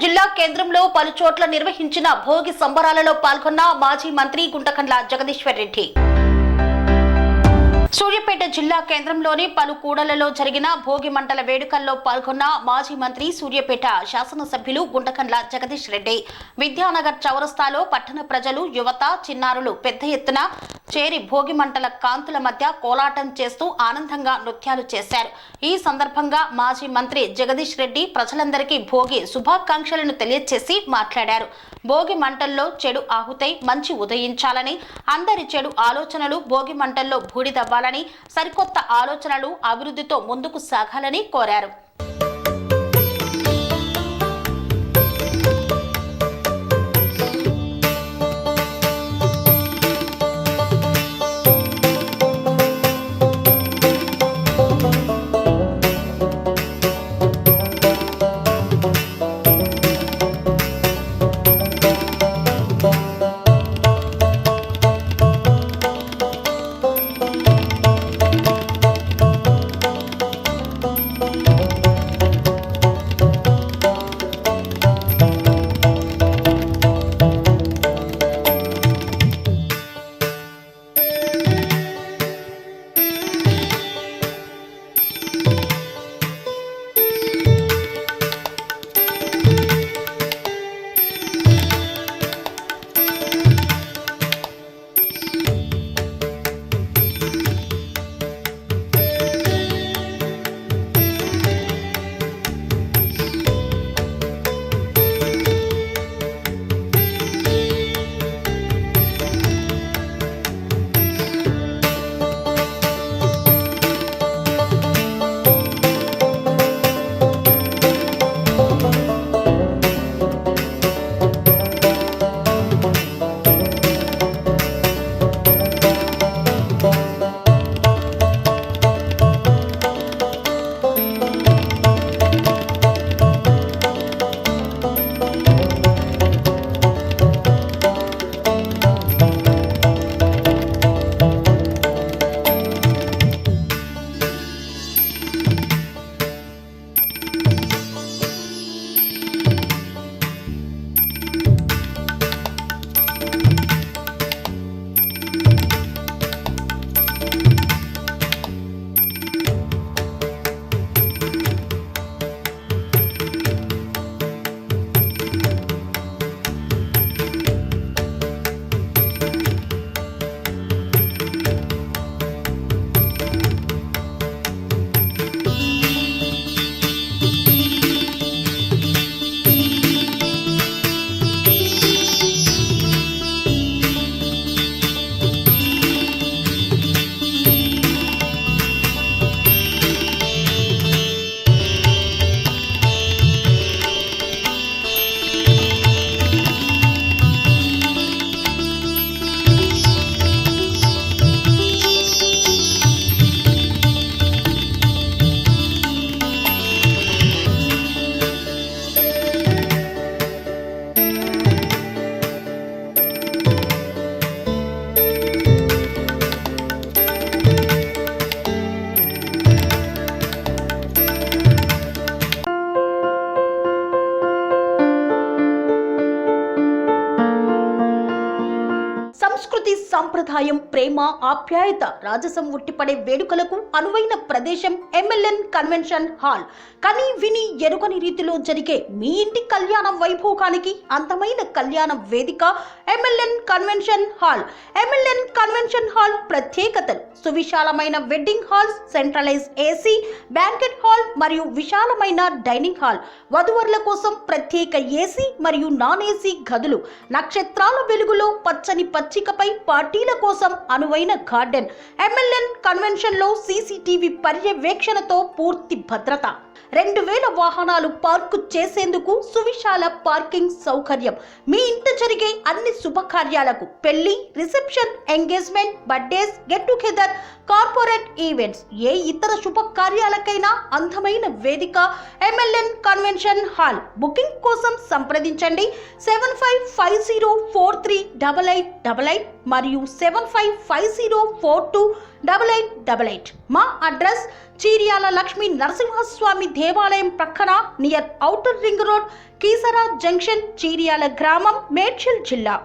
జిల్లా కేంద్రంలో పలు చోట్ల నిర్వహించిన భోగి సంబరాలలో పాల్గొన్న మాజీ మంత్రి గుంటకండ్ల జగదీశ్వర్ రెడ్డి. సూర్యాపేట జిల్లా కేంద్రంలోని పలు కూడలలో జరిగిన భోగి మంటల వేడుకల్లో పాల్గొన్న మాజీ మంత్రి సూర్యాపేట శాసనసభ్యులు గుంటకండ్ల జగదీష్ రెడ్డి విద్యానగర్ చౌరస్తాలో పట్టణ ప్రజలు, యువత, చిన్నారులు పెద్ద ఎత్తున చేరి భోగి మంటల కాంతుల మధ్య కోలాటం చేస్తూ ఆనందంగా నృత్యాలు చేశారు. ఈ సందర్భంగా మాజీ మంత్రి జగదీష్ రెడ్డి ప్రజలందరికీ భోగి శుభాకాంక్షలను తెలియజేసి మాట్లాడారు. భోగి మంటల్లో చెడు ఆహుతై మంచి ఉదయించాలని, అందరి చెడు ఆలోచనలు భోగి మంటల్లో బూడిదవ్వాలని, సరికొత్త ఆలోచనలు అభివృద్ధితో ముందుకు సాగాలని కోరారు. సంప్రదాయం, ప్రేమ, ఆప్యాయత, రాజసం ఉట్టిపడే వేడుకలకు అనువైన ప్రదేశం MLN కన్వెన్షన్ హాల్. కని విని ఎరుగని రీతిలో జరిగే మీ ఇంటి కళ్యాణ వైభోగానికి అందమైన కళ్యాణ వేదిక MLN convention hall. MLN convention hall ప్రత్యేకతలు: సువిశాలమైన wedding halls, centralise AC banquet hall మరియు విశాలమైన డైనింగ్ హాల్, వధువరుల కోసం ప్రత్యేక AC మరియు నాన్ AC గదులు, నక్షత్రాల వెలుగులో పచ్చని పచ్చికపై పార్టీల కోసం అనువైన గార్డెన్. MLN కన్వెన్షన్ లో CCTV పర్యవేక్షణతో పూర్తి భద్రత, 2000 వాహనాలు పార్కు చేసేందుకు సువిశాల పార్కింగ్ సౌకర్యం. మీ ఇంట జరిగే అన్ని శుభకార్యాలకు, పెళ్లి, reception, engagement, birthdays, get together, corporate events, ఏ ఇతర శుభకార్యాలకైనా అందమైన వేదిక MLN కన్వెన్షన్ హాల్. బుకింగ్ కోసం సంప్రదించండి 7550438888 మరియు 755042 8888. మా అడ్రస్ చీర్యాల లక్ష్మీ నరసింహస్వామి దేవాలయం ప్రక్కన near outer ring road, Keesara junction, Cheeryal గ్రామం, మేడ్చల్ జిల్లా.